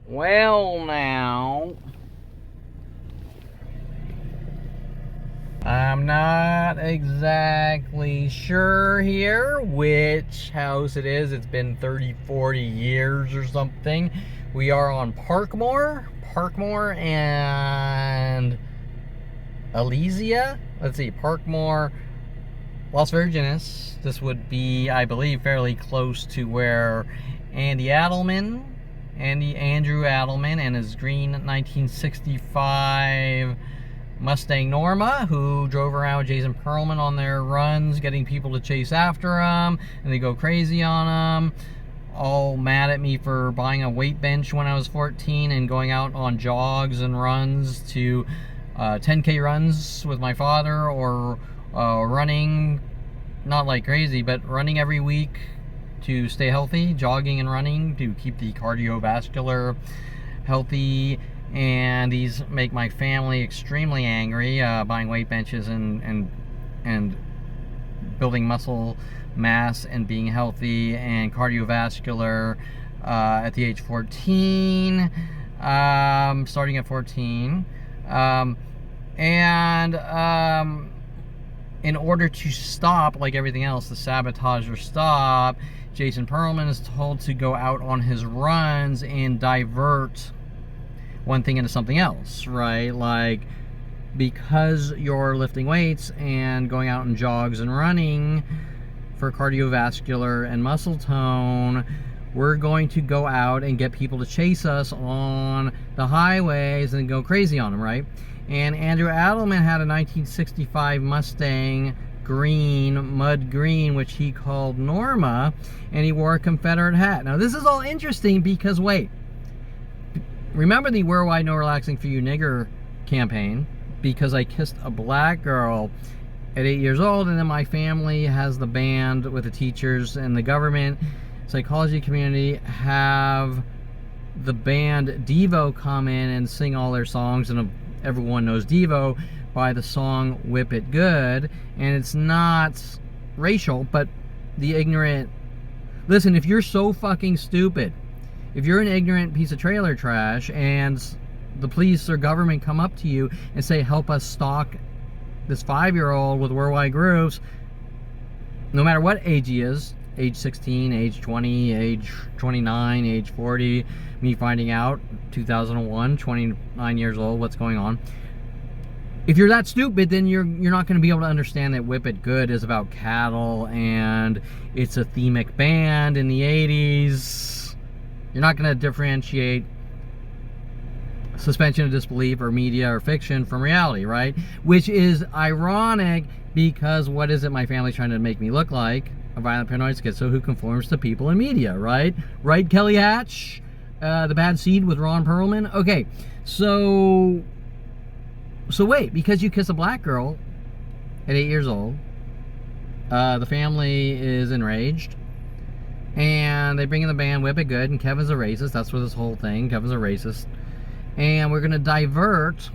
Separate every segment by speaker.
Speaker 1: Well, now, I'm not exactly sure here which house it is. It's been 30, 40 years or something. We are on Parkmore and Elysia. Let's see, Parkmore, Las Virgenes. This would be, I believe, fairly close to where Andrew Adelman and his green 1965 Mustang Norma, who drove around with Jason Perelman on their runs, getting people to chase after them, and they go crazy on them. All mad at me for buying a weight bench when I was 14 and going out on jogs and runs to 10K runs with my father, or running, not like crazy, but running every week to stay healthy, jogging and running to keep the cardiovascular healthy. And these make my family extremely angry, buying weight benches and building muscle mass and being healthy and cardiovascular at the age 14, starting at 14. In order to stop, like everything else, the sabotage or stop, Jason Perelman is told to go out on his runs and divert one thing into something else, right? Like, because you're lifting weights and going out in jogs and running for cardiovascular and muscle tone, we're going to go out and get people to chase us on the highways and go crazy on them, right? And Andrew Adelman had a 1965 Mustang green, mud green, which he called Norma, and he wore a Confederate hat. Now, this is all interesting because, wait, remember the Worldwide No Relaxing for You Nigger campaign? Because I kissed a black girl at 8 years old, and then my family has the band with the teachers and the government psychology community have the band Devo come in and sing all their songs, and everyone knows Devo by the song Whip It Good. And it's not racial, but the ignorant... Listen, if you're so fucking stupid, if you're an ignorant piece of trailer trash and the police or government come up to you and say, help us stalk this 5-year-old with worldwide groups, no matter what age he is, age 16, age 20, age 29, age 40, me finding out, 2001, 29 years old, what's going on. If you're that stupid, then you're not going to be able to understand that Whip It Good is about cattle and it's a themic band in the 80s. You're not going to differentiate suspension of disbelief or media or fiction from reality, right? Which is ironic because what is it my family's trying to make me look like? A violent paranoid schizo who conforms to people in media, right? Right, Kelly Hatch? The Bad Seed with Ron Perelman? Okay, so wait, because you kiss a black girl at 8 years old, the family is enraged, and they bring in the band Whip It Good, and Kevin's a racist. That's what this whole thing, Kevin's a racist. And we're going to divert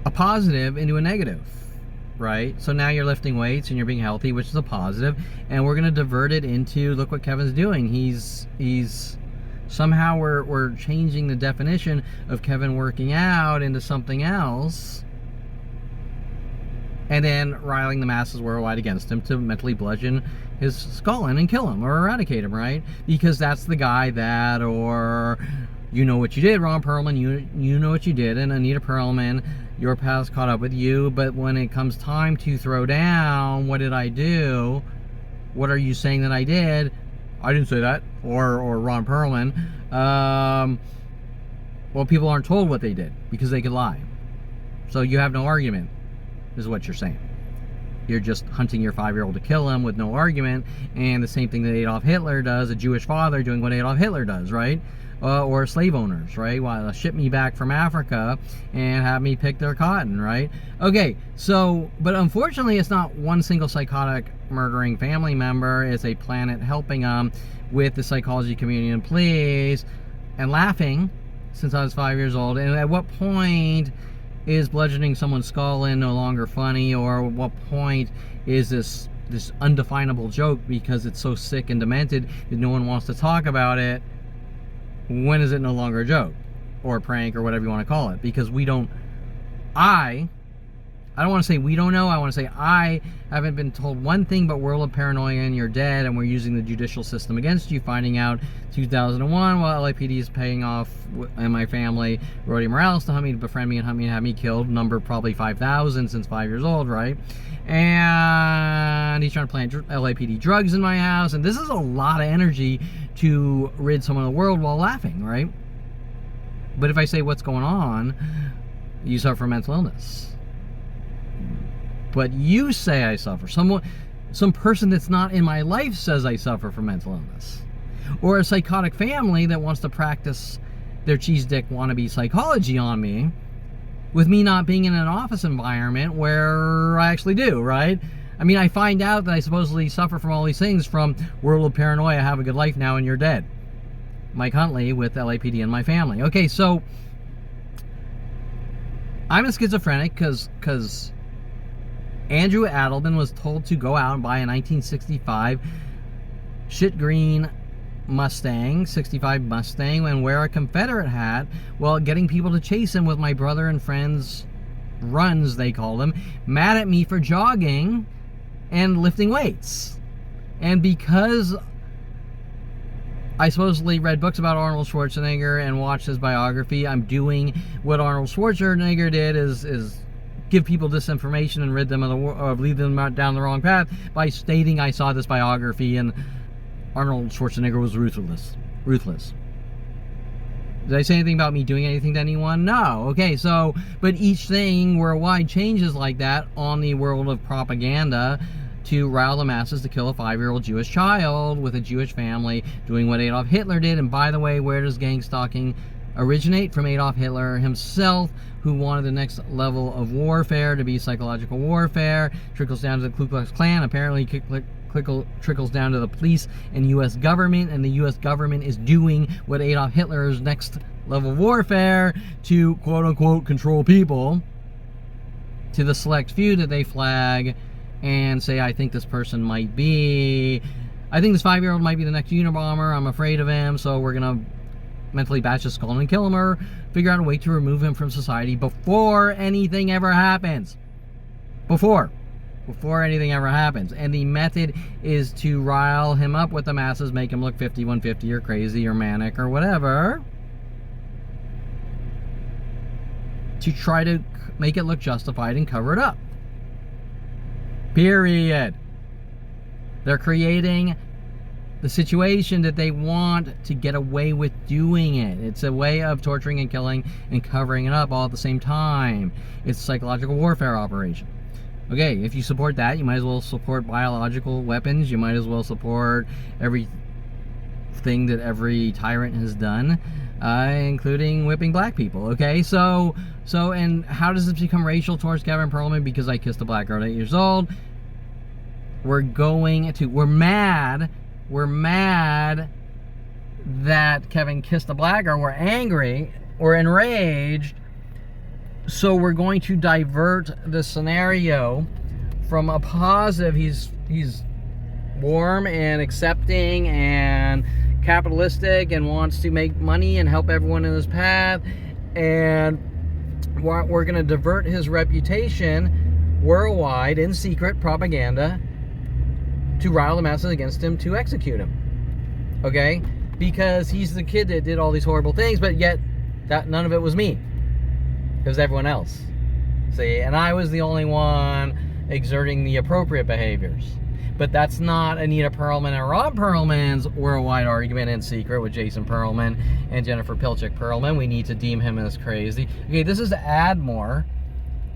Speaker 1: a positive into a negative, right? So now you're lifting weights and you're being healthy, which is a positive, and we're going to divert it into, look what Kevin's doing. He's somehow we're changing the definition of Kevin working out into something else, and then riling the masses worldwide against him to mentally bludgeon his skull in and kill him or eradicate him, right? Because that's the guy that, or you know what you did, Ron Perelman, you know what you did, and Anita Perelman, your past caught up with you, but when it comes time to throw down, what did I do? What are you saying that I did? I didn't say that. Or Ron Perelman. Well, people aren't told what they did because they could lie. So you have no argument, is what you're saying. You're just hunting your 5-year-old to kill him with no argument, and the same thing that Adolf Hitler does, a Jewish father doing what Adolf Hitler does, right? Or slave owners, right? Well, ship me back from Africa and have me pick their cotton, right? Okay, so, but unfortunately, it's not one single psychotic murdering family member. It's a planet helping them with the psychology community and police and laughing since I was 5 years old. And at what point is bludgeoning someone's skull in no longer funny, or at what point is this undefinable joke because it's so sick and demented that no one wants to talk about it? when is it no longer a joke or a prank or whatever you want to call it? Because I don't want to say we don't know. I want to say I haven't been told one thing but world of paranoia and you're dead and we're using the judicial system against you. Finding out 2001 while LAPD is paying off and my family, Roddy Morales, to hunt me, to befriend me and hunt me and have me killed. Number probably 5,000 since 5 years old, right? And he's trying to plant LAPD drugs in my house. And this is a lot of energy to rid someone of the world while laughing, right? But if I say what's going on, you suffer from mental illness. But you say I suffer. Some person that's not in my life says I suffer from mental illness. Or a psychotic family that wants to practice their cheese dick wannabe psychology on me with me not being in an office environment where I actually do, right? I mean, I find out that I supposedly suffer from all these things from World of Paranoia, Have a Good Life Now, and You're Dead. Mike Huntley with LAPD and my family. Okay, so I'm a schizophrenic because Andrew Adelman was told to go out and buy a 1965 shit green Mustang, 65 Mustang, and wear a Confederate hat while getting people to chase him with my brother and friends' runs, they call them, mad at me for jogging and lifting weights. And because I supposedly read books about Arnold Schwarzenegger and watched his biography, I'm doing what Arnold Schwarzenegger did, is give people disinformation and rid them of lead them down the wrong path by stating I saw this biography and Arnold Schwarzenegger was ruthless. Did I say anything about me doing anything to anyone? No. Okay, so, but each thing worldwide changes like that on the world of propaganda to rile the masses to kill a 5-year-old Jewish child with a Jewish family, doing what Adolf Hitler did. And by the way, where does gang stalking originate? From Adolf Hitler himself, who wanted the next level of warfare to be psychological warfare. Trickles down to the Ku Klux Klan, apparently trickles down to the police and U.S. government, and the U.S. government is doing what Adolf Hitler's next level of warfare to quote-unquote control people to the select few that they flag and say, I think this person might be, I think this 5-year-old might be the next Unabomber, I'm afraid of him, so we're going to mentally bash his skull and kill him or figure out a way to remove him from society before anything ever happens. Before anything ever happens. And the method is to rile him up with the masses, make him look 5150 or crazy or manic or whatever, to try to make it look justified and cover it up. Period. They're creating the situation that they want to get away with doing it. It's a way of torturing and killing and covering it up all at the same time. It's a psychological warfare operation. Okay, if you support that, you might as well support biological weapons. You might as well support everything that every tyrant has done, including whipping black people. Okay, so, and how does this become racial towards Kevin Perelman? Because I kissed a black girl at 8 years old. We're mad that Kevin kissed a black girl. We're angry. We're enraged. So we're going to divert the scenario from a positive, he's warm and accepting and capitalistic and wants to make money and help everyone in his path, and we're going to divert his reputation worldwide in secret propaganda to rile the masses against him to execute him. Okay? Because he's the kid that did all these horrible things, but yet none of it was me. It was everyone else. See, and I was the only one exerting the appropriate behaviors. But that's not Anita Perelman and Rob Perelman's worldwide argument in secret with Jason Perelman and Jennifer Pilchick Perelman. We need to deem him as crazy. Okay, this is Admore.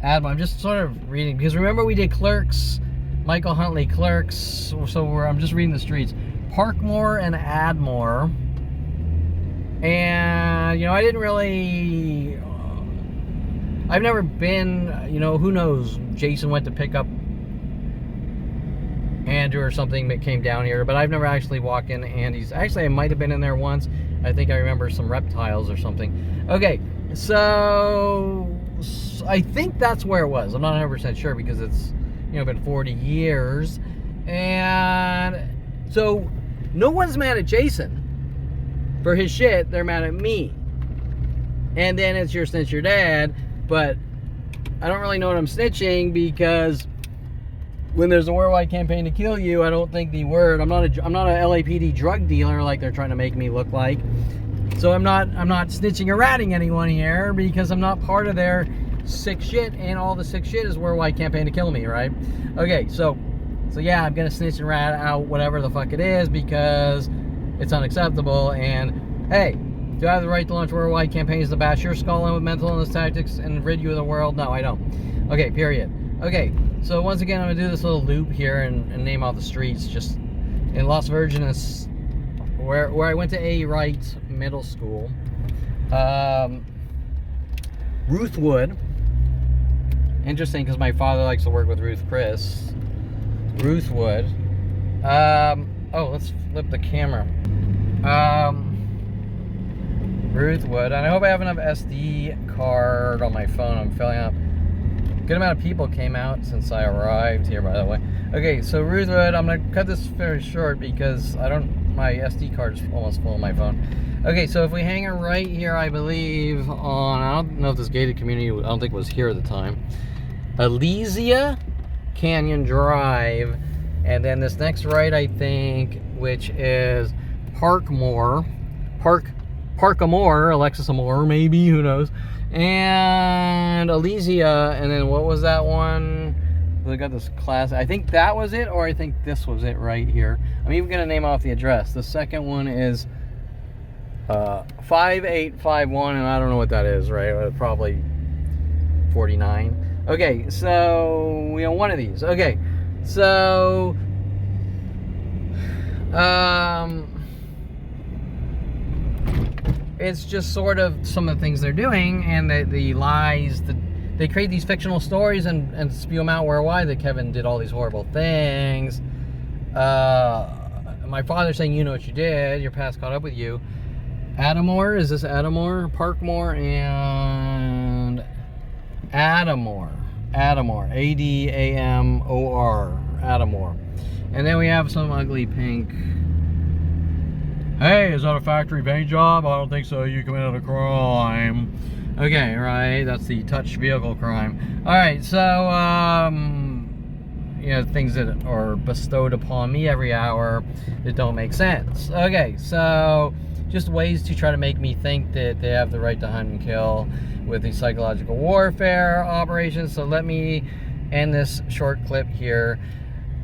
Speaker 1: I'm just sort of reading, because remember we did Clerks, Michael Huntley Clerks, so I'm just reading the streets. Parkmore and Admore. And, I didn't really... I've never been, who knows, Jason went to pick up Andrew or something that came down here, but I've never actually walked in Andy's. Actually, I might have been in there once. I think I remember some reptiles or something. Okay, so I think that's where it was. I'm not 100% sure because it's, been 40 years. And so no one's mad at Jason. for his shit, they're mad at me. And then it's your snitch your dad, but I don't really know what I'm snitching, because when there's a worldwide campaign to kill you, I don't think the word, I'm not a LAPD drug dealer like they're trying to make me look like. So I'm not snitching or ratting anyone here, because I'm not part of their sick shit, and all the sick shit is worldwide campaign to kill me, right? Okay, so yeah, I'm gonna snitch and rat out whatever the fuck it is, because it's unacceptable. And hey, do I have the right to launch worldwide campaigns to bash your skull in with mental illness tactics and rid you of the world? No, I don't. Okay, period. Okay, so once again, I'm gonna do this little loop here and name all the streets. Just in Las Virgenes, where I went to A. Wright Middle School, Ruth Wood. Interesting, because my father likes to work with Ruth Chris. Ruth Wood. Oh, let's flip the camera. Ruth Wood. And I hope I have enough SD card on my phone. I'm filling up. Good amount of people came out since I arrived here, by the way. Okay, so Ruth Wood. I'm gonna cut this very short because my SD card is almost full on my phone. Okay, so if we hang it right here, I believe on, I don't know if this gated community, I don't think it was here at the time, Elysia Canyon Drive, and then this next right, I think, which is Parkamore, Alexis Amore, maybe, who knows, and Elysia, and then what was that one? They got this class, I think that was it, or I think this was it right here. I'm even gonna name off the address. The second one is 5851, and I don't know what that is, right? Probably 49. Okay, so we own one of these. Okay, so it's just sort of some of the things they're doing, and the lies that they create, these fictional stories and spew them out worldwide, that Kevin did all these horrible things. My father saying, you know what you did, your past caught up with you. Adamore, is this Adamore? Parkmore and Adamore, A-D-A-M-O-R, Adamore. And then we have some ugly pink. Hey, is that a factory paint job? I don't think so. You committed a crime. Okay, right. That's the touch vehicle crime. All right, so you know, things that are bestowed upon me every hour that don't make sense. Okay, so just ways to try to make me think that they have the right to hunt and kill with the psychological warfare operations. So let me end this short clip here.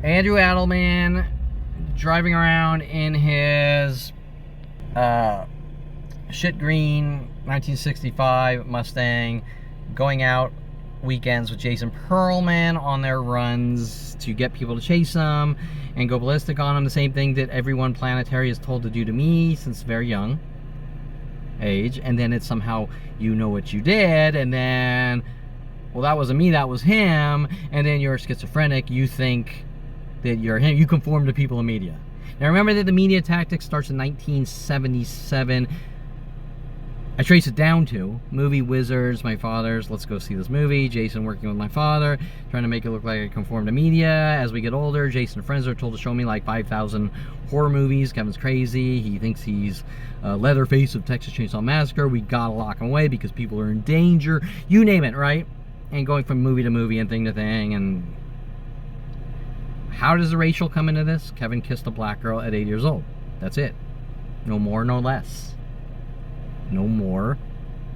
Speaker 1: Andrew Adelman driving around in his shit green 1965 Mustang, going out weekends with Jason Perelman on their runs to get people to chase them and go ballistic on them. The same thing that everyone planetary is told to do to me since very young age. And then it's somehow, you know what you did, and then, well, that wasn't me, that was him. And then you're schizophrenic, you think that you're him, you conform to people in media. Now remember that the media tactic starts in 1977. I trace it down to movie wizards, my father's, let's go see this movie, Jason working with my father, trying to make it look like I conform to media. As we get older, Jason and friends are told to show me like 5,000 horror movies. Kevin's crazy, he thinks he's Leatherface of Texas Chainsaw Massacre. We gotta lock him away because people are in danger, you name it, right? And going from movie to movie and thing to thing. And how does the racial come into this? Kevin kissed a black girl at 8 years old. That's it. No more, no less. No more,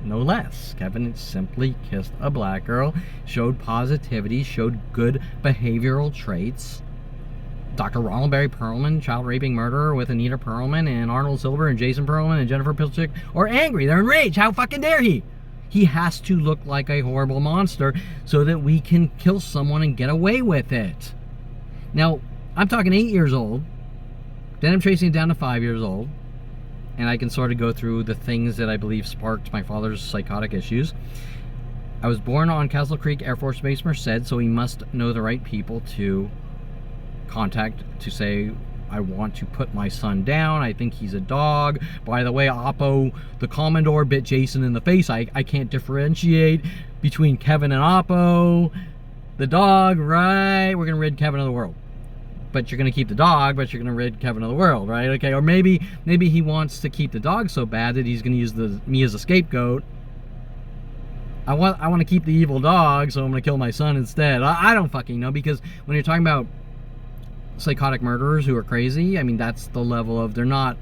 Speaker 1: no less. Kevin simply kissed a black girl, showed positivity, showed good behavioral traits. Dr. Ronald Barry Perelman, child raping murderer with Anita Perelman and Arnold Silver and Jason Perelman and Jennifer Pilchick, are angry. They're enraged. How fucking dare he? He has to look like a horrible monster so that we can kill someone and get away with it. Now, I'm talking 8 years old. Then I'm tracing it down to 5 years old. And I can sort of go through the things that I believe sparked my father's psychotic issues. I was born on Castle Creek Air Force Base, Merced, so he must know the right people to contact to say, I want to put my son down. I think he's a dog. By the way, Oppo, the Commodore, bit Jason in the face. I can't differentiate between Kevin and Oppo. The dog, right? We're going to rid Kevin of the world. but you're going to keep the dog, but you're going to rid Kevin of the world, right? Okay, or maybe he wants to keep the dog so bad that he's going to use me as a scapegoat. I want to keep the evil dog, so I'm going to kill my son instead. I don't fucking know, because when you're talking about psychotic murderers who are crazy, I mean, that's the level of, they're not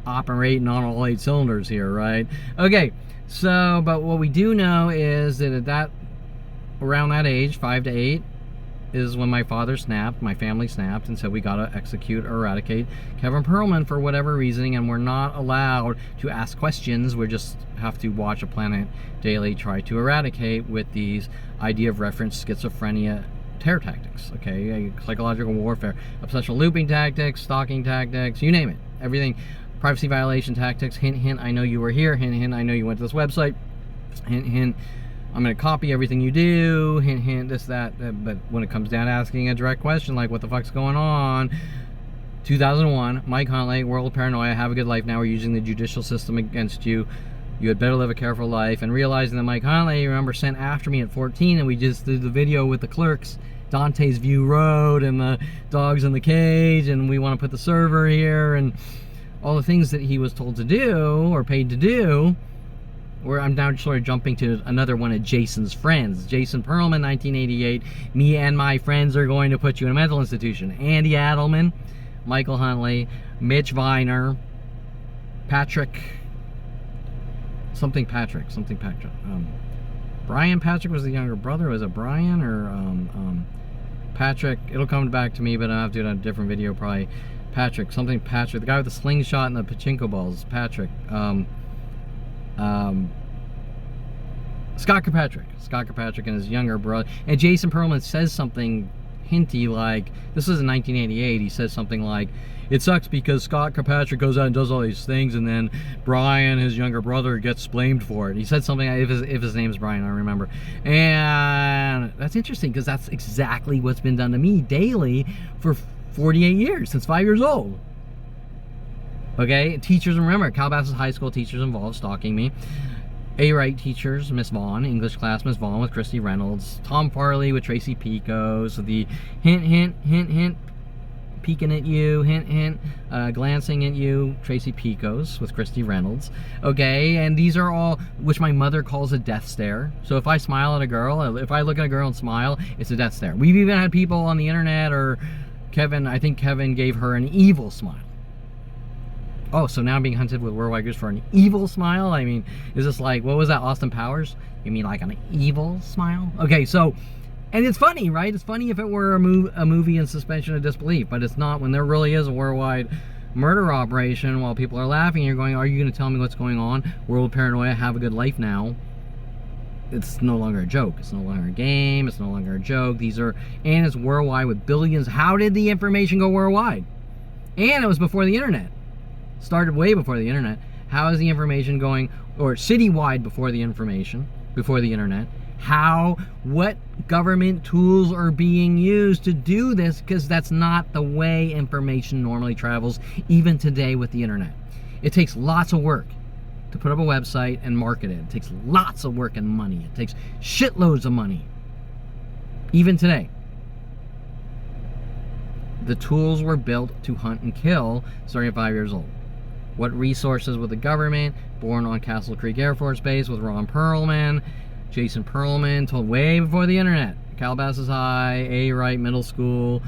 Speaker 1: operating on all 8 cylinders here, right? Okay, so, but what we do know is that around that age, 5 to 8, is when my father snapped, my family snapped, and said we gotta execute or eradicate Kevin Perelman for whatever reasoning, and we're not allowed to ask questions. We just have to watch a Planet Daily try to eradicate with these idea of reference schizophrenia terror tactics, okay? Psychological warfare, obsessional looping tactics, stalking tactics, you name it, everything. Privacy violation tactics, hint, hint, I know you were here, hint, hint, I know you went to this website, hint, hint, I'm going to copy everything you do, hint, hint, this, that, but when it comes down to asking a direct question like, what the fuck's going on? 2001, Mike Huntley, World Paranoia, Have a Good Life Now, we're using the judicial system against you. You had better live a careful life. And realizing that Mike Huntley, remember, sent after me at 14, and we just did the video with the clerks, Dante's View Road, and the dogs in the cage, and we want to put the server here, and all the things that he was told to do, or paid to do, where I'm now sort of jumping to another one of Jason's friends. Jason Perelman, 1988. Me and my friends are going to put you in a mental institution. Andy Adelman, Michael Huntley, Mitch Viner, Patrick. Brian Patrick was the younger brother. Was it Brian or Patrick? It'll come back to me, but I'll have to do it on a different video probably. Patrick. The guy with the slingshot and the pachinko balls. Patrick. Scott Kirkpatrick and his younger brother. And Jason Perelman says something hinty like, this is in 1988, he says something like, it sucks because Scott Kirkpatrick goes out and does all these things, and then Brian, his younger brother, gets blamed for it. He said something, if his name's Brian, I don't remember. And that's interesting, because that's exactly what's been done to me daily for 48 years, since 5 years old. Okay, teachers, remember, Calabasas High School teachers involved stalking me. A-Wright teachers, Miss Vaughn, English class, Miss Vaughn with Christy Reynolds. Tom Farley with Tracy Pico. So the hint, hint, hint, hint, peeking at you, hint, hint, glancing at you, Tracy Picos with Christy Reynolds. Okay, and these are all, which my mother calls a death stare. So if I smile at a girl, if I look at a girl and smile, it's a death stare. We've even had people on the internet, or I think Kevin gave her an evil smile. Oh, so now I'm being hunted with worldwide groups for an evil smile? I mean, is this like, what was that, Austin Powers? You mean like an evil smile? Okay, so, and it's funny, right? It's funny if it were a movie in suspension of disbelief, but it's not when there really is a worldwide murder operation while people are laughing. You're going, are you going to tell me what's going on? World Paranoia, Have a Good Life Now. It's no longer a joke. It's no longer a game. It's no longer a joke. These are, and it's worldwide with billions. How did the information go worldwide? And it was before the internet. Started way before the internet. How is the information going, or citywide before the information, before the internet? What government tools are being used to do this? Because that's not the way information normally travels, even today with the internet. It takes lots of work to put up a website and market it. It takes lots of work and money. It takes shitloads of money. Even today. The tools were built to hunt and kill starting at 5 years old. What resources with the government? Born on Castle Creek Air Force Base with Ron Perelman. Jason Perelman, told way before the internet. Calabasas High, A-Wright Middle School,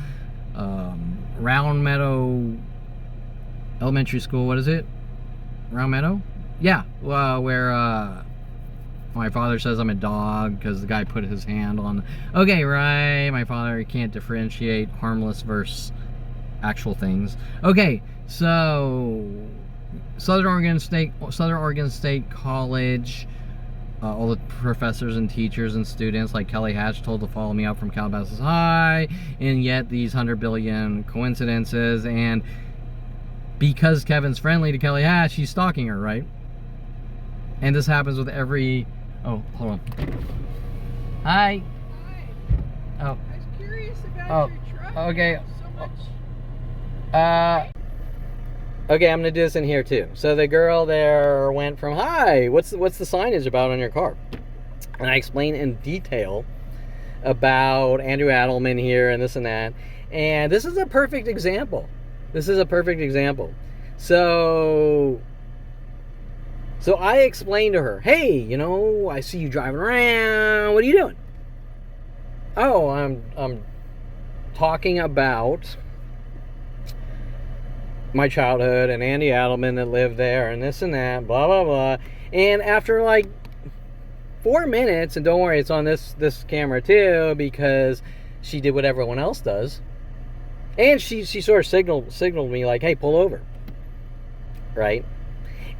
Speaker 1: Round Meadow Elementary School. What is it? Round Meadow? Yeah, where my father says I'm a dog because the guy put his hand on. Okay, right. My father can't differentiate harmless versus actual things. Okay, so Southern Oregon State College. All the professors and teachers and students like Kelly Hatch told to follow me up from Calabasas High, and yet these 100 billion coincidences. And because Kevin's friendly to Kelly Hatch, he's stalking her, right? And this happens with every... Oh, hold on. Hi.
Speaker 2: Hi.
Speaker 1: Oh.
Speaker 2: I was curious about your truck.
Speaker 1: Okay.
Speaker 2: So much.
Speaker 1: Okay, I'm gonna do this in here too. So the girl there went from, hi, what's the signage about on your car? And I explained in detail about Andrew Adelman here and this and that. And this is a perfect example. So I explained to her, hey, you know, I see you driving around. What are you doing? Oh, I'm talking about my childhood and Andy Adelman that lived there and this and that, blah, blah, blah. And after like 4 minutes, and don't worry, it's on this camera too, because she did what everyone else does. And she sort of signaled me like, hey, pull over. Right?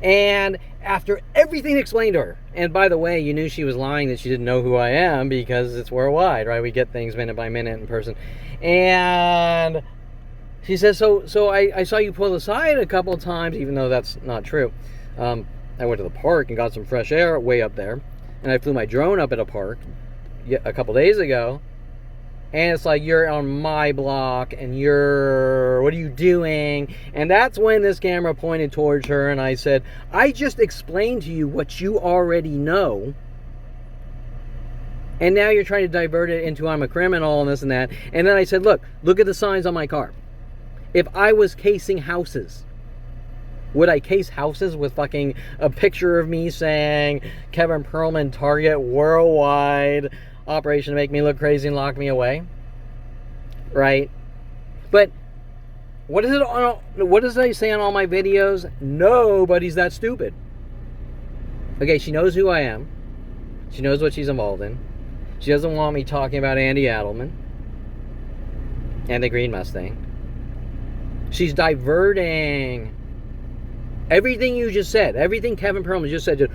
Speaker 1: And after everything explained to her, and by the way, you knew she was lying that she didn't know who I am because it's worldwide, right? We get things minute by minute in person. And she says, so I saw you pull aside a couple of times, even though that's not true. I went to the park and got some fresh air way up there. And I flew my drone up at a park a couple days ago. And it's like, you're on my block, and what are you doing? And that's when this camera pointed towards her, and I said, I just explained to you what you already know. And now you're trying to divert it into I'm a criminal and this and that. And then I said, look at the signs on my car. If I was casing houses, would I case houses with fucking a picture of me saying Kevin Perelman target worldwide operation to make me look crazy and lock me away? Right? But what does I say on all my videos? Nobody's that stupid. Okay, she knows who I am. She knows what she's involved in. She doesn't want me talking about Andy Adelman and the Green Mustang. She's diverting everything you just said, everything Kevin Perelman just said, just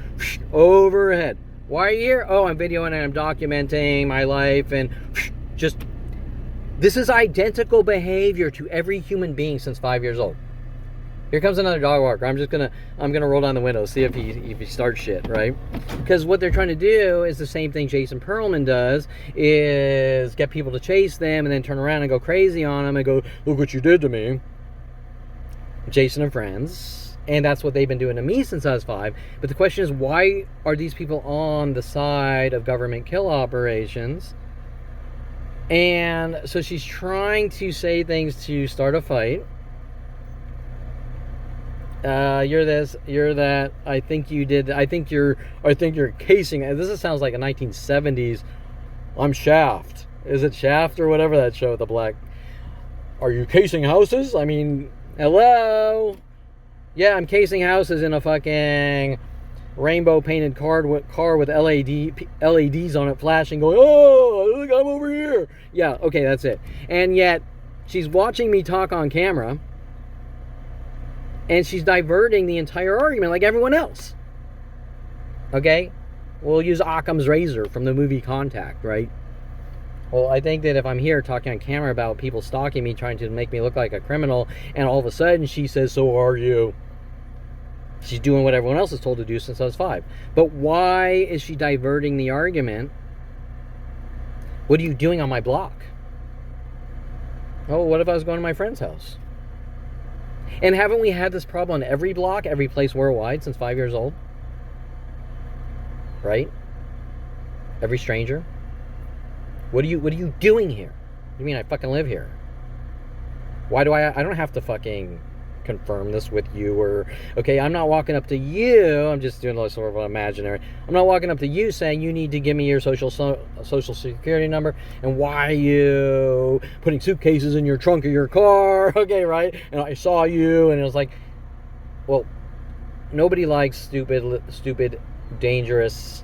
Speaker 1: over her head. Why are you here? Oh, I'm videoing and I'm documenting my life, and just, this is identical behavior to every human being since 5 years old. Here comes another dog walker. I'm gonna roll down the window, see if he starts shit, right? Because what they're trying to do is the same thing Jason Perelman does, is get people to chase them and then turn around and go crazy on them and go, look what you did to me, Jason and friends. And that's what they've been doing to me since I was 5. But the question is, why are these people on the side of government kill operations? And so she's trying to say things to start a fight. You're this, you're that. I think you did. I think you're casing. This sounds like a 1970s. I'm Shaft. Is it Shaft or whatever that show with the black? Are you casing houses? I mean, hello. Yeah, I'm casing houses in a fucking rainbow painted car with LEDs on it flashing, going, oh, look, I'm over here. Yeah, okay, that's it. And yet, she's watching me talk on camera, and she's diverting the entire argument like everyone else. Okay? We'll use Occam's razor from the movie Contact, right? Well, I think that if I'm here talking on camera about people stalking me, trying to make me look like a criminal, and all of a sudden she says, so are you? She's doing what everyone else is told to do since I was 5. But why is she diverting the argument? What are you doing on my block? Oh, what if I was going to my friend's house? And haven't we had this problem on every block, every place worldwide since 5 years old? Right? Every stranger? What are you doing here? You mean I fucking live here? Why do I don't have to fucking confirm this with you, or okay, I'm not walking up to you, I'm just doing a sort of an imaginary, I'm not walking up to you saying you need to give me your social security number, and why are you putting suitcases in your trunk of your car, okay, right? And I saw you, and it was like, well, nobody likes stupid, dangerous,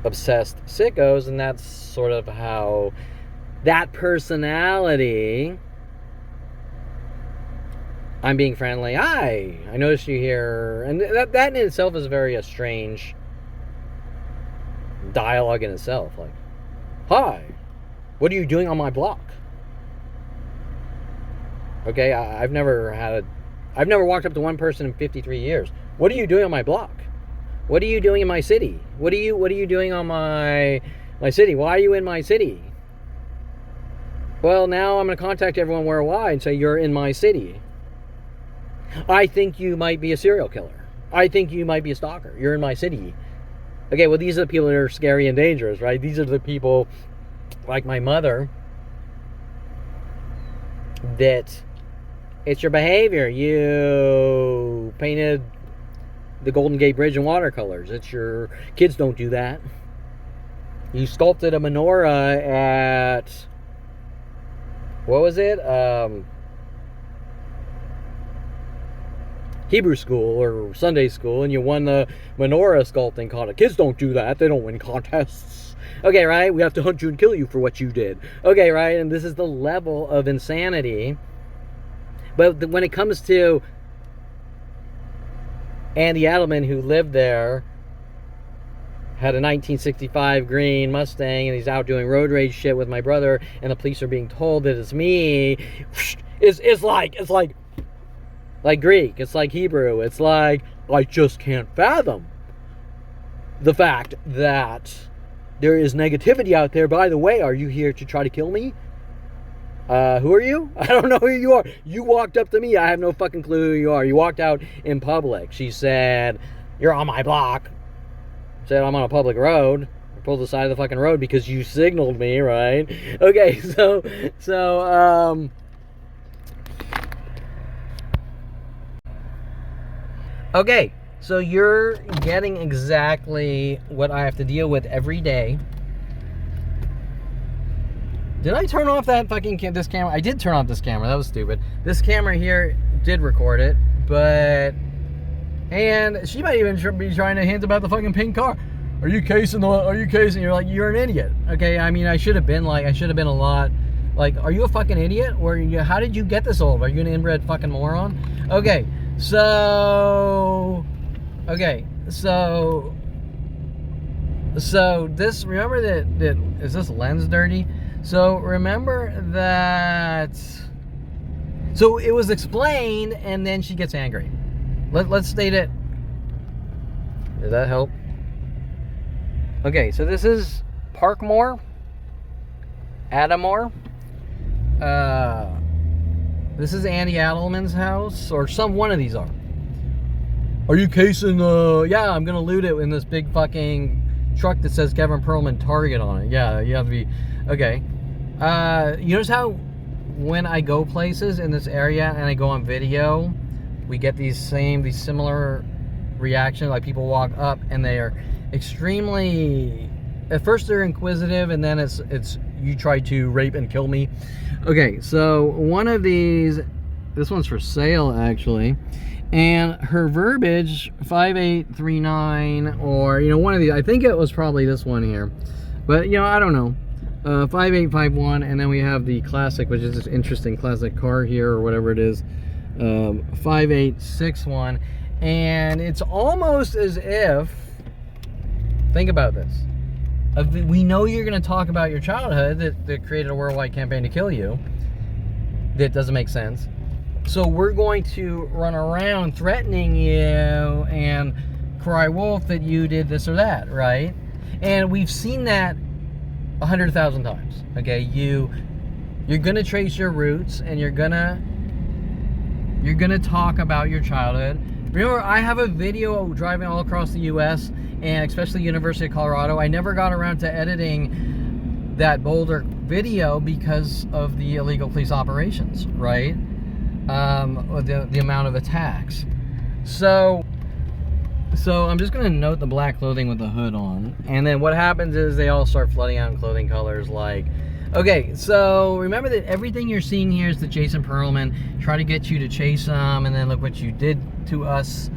Speaker 1: obsessed sickos, and that's sort of how that personality. I'm being friendly. Hi, I noticed you here. And that in itself is very a strange dialogue in itself. Like, hi, what are you doing on my block? Okay, I've never walked up to one person in 53 years. What are you doing on my block? What are you doing in my city? What are you doing on my city? Why are you in my city? Well, now I'm going to contact everyone worldwide and say you're in my city. I think you might be a serial killer. I think you might be a stalker. You're in my city. Okay, well, these are the people that are scary and dangerous, right? These are the people like my mother that it's your behavior. You painted the Golden Gate Bridge in watercolors. It's your kids don't do that. You sculpted a menorah at, what was it? Hebrew school or Sunday school, and you won the menorah sculpting contest. Kids don't do that. They don't win contests. Okay, right? We have to hunt you and kill you for what you did. Okay, right? And this is the level of insanity. But when it comes to Andy Edelman, who lived there, had a 1965 green Mustang, and he's out doing road rage shit with my brother, and the police are being told that it's me, it's like Greek, it's like Hebrew, it's like, I just can't fathom the fact that there is negativity out there. By the way, are you here to try to kill me? Who are you? I don't know who you are. You walked up to me. I have no fucking clue who you are. You walked out in public. She said, you're on my block. Said, I'm on a public road. I pulled the side of the fucking road because you signaled me, right? Okay, okay, so you're getting exactly what I have to deal with every day. Did I turn off that fucking this camera? I did turn off this camera. That was stupid. This camera here did record it, but... And she might even be trying to hint about the fucking pink car. Are you casing? You're like, you're an idiot. Okay, I mean, I should have been a lot... Like, are you a fucking idiot? Or how did you get this old? Are you an inbred fucking moron? Okay, so this, remember that is this lens dirty? So remember that, so it was explained, and then she gets angry. Let's state it. Does that help? Okay, so this is Parkmore, Adamore. This is Andy Adelman's house, or one of these are. Are you casing? Yeah, I'm gonna loot it in this big fucking truck that says Kevin Perelman Target on it. Yeah, you have to be. Okay. You notice how when I go places in this area and I go on video, we get these similar reactions. Like, people walk up and they are extremely, at first they're inquisitive, and then it's you try to rape and kill me. Okay, so one of these, this one's for sale actually, and her verbiage 5839, or one of these, I think it was probably this one here, but I don't know. 5851, and then we have the classic, which is this interesting classic car here, or whatever it is, 5861, and it's almost as if, think about this, we know you're going to talk about your childhood that created a worldwide campaign to kill you. That doesn't make sense. So we're going to run around threatening you and cry wolf that you did this or that, right? And we've seen that 100,000 times. Okay, you're gonna trace your roots, and you're gonna talk about your childhood. Remember, I have a video driving all across the U.S. and especially University of Colorado. I never got around to editing that Boulder video because of the illegal police operations, right? The amount of attacks. So I'm just going to note the black clothing with the hood on. And then what happens is they all start flooding out in clothing colors like... Okay, so remember that everything you're seeing here is the Jason Perelman. Try to get you to chase him, and then look what you did to us.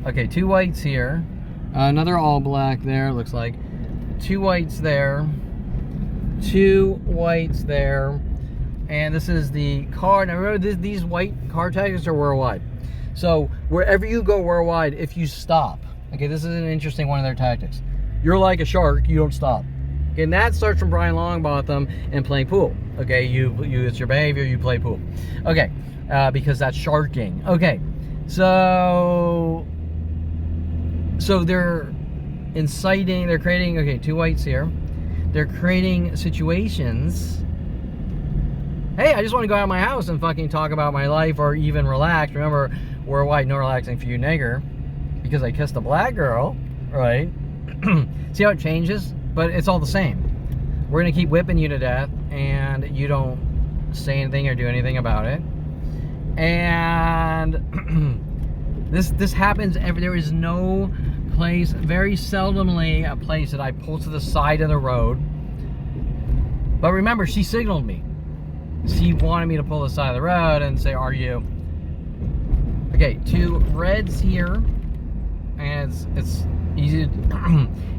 Speaker 1: Okay, 2 whites here. Another all black there, it looks like. 2 whites there. 2 whites there. And this is the car. Now remember, these white car tags are worldwide. So wherever you go worldwide, if you stop, okay, this is an interesting one of their tactics. You're like a shark, you don't stop. Okay, and that starts from Brian Longbottom and playing pool. Okay, it's your behavior, you play pool. Okay, because that's sharking. Okay, so they're inciting, they're creating, okay, 2 whites here. They're creating situations. Hey, I just want to go out of my house and fucking talk about my life, or even relax. Remember, worldwide, no relaxing for you, nigger, because I kissed a black girl, right? See how it changes? But it's all the same. We're gonna keep whipping you to death, and you don't say anything or do anything about it. And this happens there is no place, very seldomly a place that I pull to the side of the road. But remember, she signaled me. She wanted me to pull the side of the road and say, are you? Okay, 2 reds here. And it's easy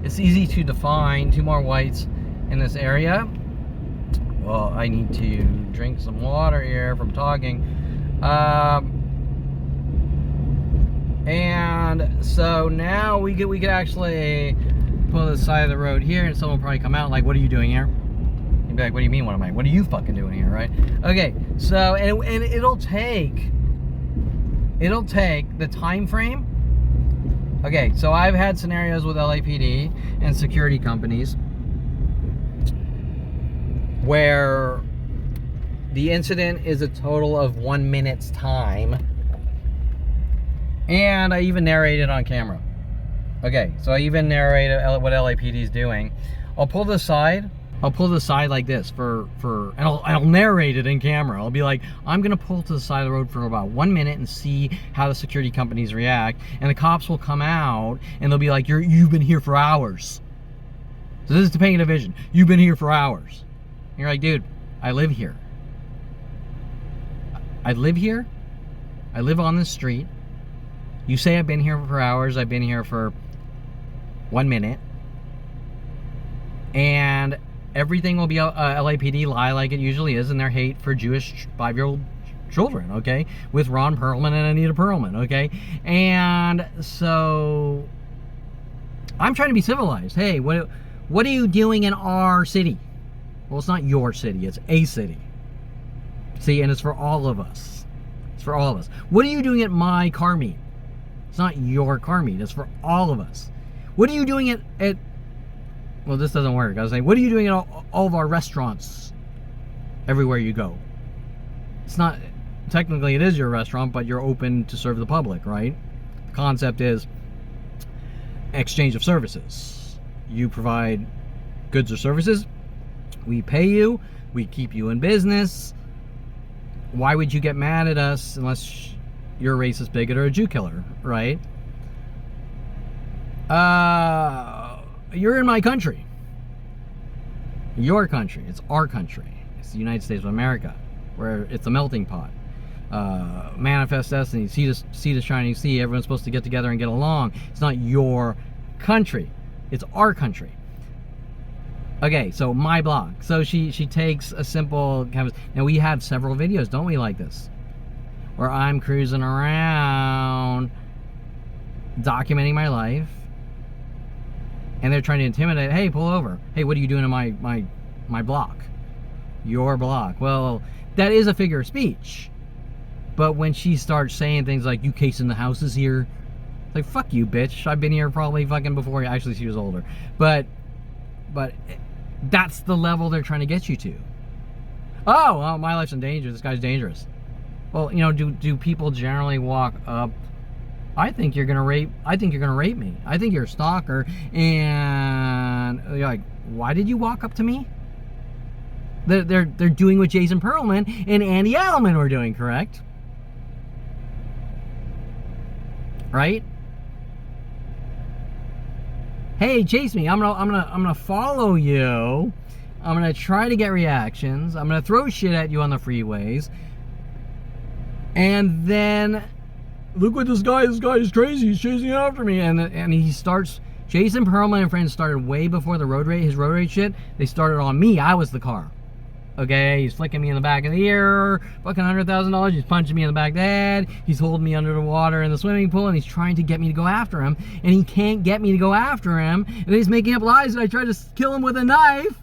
Speaker 1: it's easy to define. 2 more whites in this area. Well, I need to drink some water here from talking. And so now we could actually pull the side of the road here, and someone will probably come out like, what are you doing here? You'd be like, what do you mean, what are you fucking doing here, right? Okay, so and it'll take the time frame. Okay, so I've had scenarios with LAPD and security companies where the incident is a total of 1 minute's time, and I even narrated on camera. Okay, so I even narrated what LAPD is doing. I'll pull the side like this and I'll narrate it in camera. I'll be like, I'm gonna pull to the side of the road for about 1 minute and see how the security companies react, and the cops will come out and they'll be like, you've been here for hours. So this is Topanga Division. You've been here for hours. And you're like, dude, I live here. I live here. I live on this street. You say I've been here for hours. I've been here for 1 minute. And everything will be LAPD lie like it usually is in their hate for Jewish 5-year-old children, okay? With Ron Perelman and Anita Perelman, okay? And so I'm trying to be civilized. Hey, what are you doing in our city? Well, it's not your city. It's a city. See, and it's for all of us. It's for all of us. What are you doing at my car meet? It's not your car meet. It's for all of us. What are you doing at well, this doesn't work. I was saying, what are you doing at all of our restaurants everywhere you go? It's not, technically it is your restaurant, but you're open to serve the public, right? The concept is exchange of services. You provide goods or services. We pay you. We keep you in business. Why would you get mad at us unless you're a racist bigot or a Jew killer, right? You're in my country. Your country. It's our country. It's the United States of America, where it's a melting pot. Manifest destiny. See the shining sea. Everyone's supposed to get together and get along. It's not your country. It's our country. Okay, so my block. So she takes a simple canvas. Now we have several videos, don't we, like this? Where I'm cruising around, documenting my life. And they're trying to intimidate. Hey, pull over. Hey, what are you doing in my block? Your block. Well, that is a figure of speech. But when she starts saying things like, you casing the houses here, it's like, fuck you, bitch. I've been here probably fucking before you. Actually, she was older. But that's the level they're trying to get you to. Oh, well, my life's in danger. This guy's dangerous. Well, you know, do people generally walk up? I think you're gonna rape me. I think you're a stalker. And you're like, why did you walk up to me? They're doing what Jason Perelman and Andy Allen were doing, correct? Right? Hey, chase me. I'm gonna follow you. I'm gonna try to get reactions. I'm gonna throw shit at you on the freeways. And then look what this guy is crazy. He's chasing after me. And he starts, Jason Perelman and friends started way before the his road rage shit. They started on me. I was the car. Okay, he's flicking me in the back of the ear, fucking $100,000. He's punching me in the back of the head. He's holding me under the water in the swimming pool, and he's trying to get me to go after him. And he can't get me to go after him. And he's making up lies that I tried to kill him with a knife.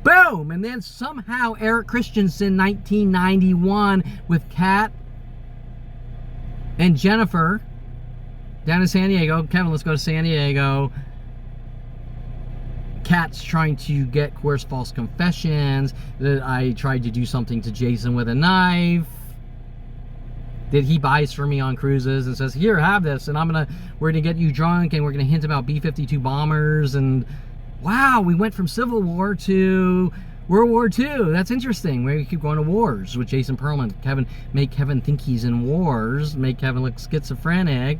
Speaker 1: Boom! And then somehow Eric Christensen, 1991, with Kat and Jennifer down in San Diego. Kevin, let's go to San Diego. Kat's trying to get coerced false confessions that I tried to do something to Jason with a knife, that he buys for me on cruises and says, here, have this, and we're gonna get you drunk, and we're gonna hint about B-52 bombers. And wow, we went from Civil War to World War II. That's interesting. We keep going to wars with Jason Perlman. Make Kevin think he's in wars. Make Kevin look schizophrenic.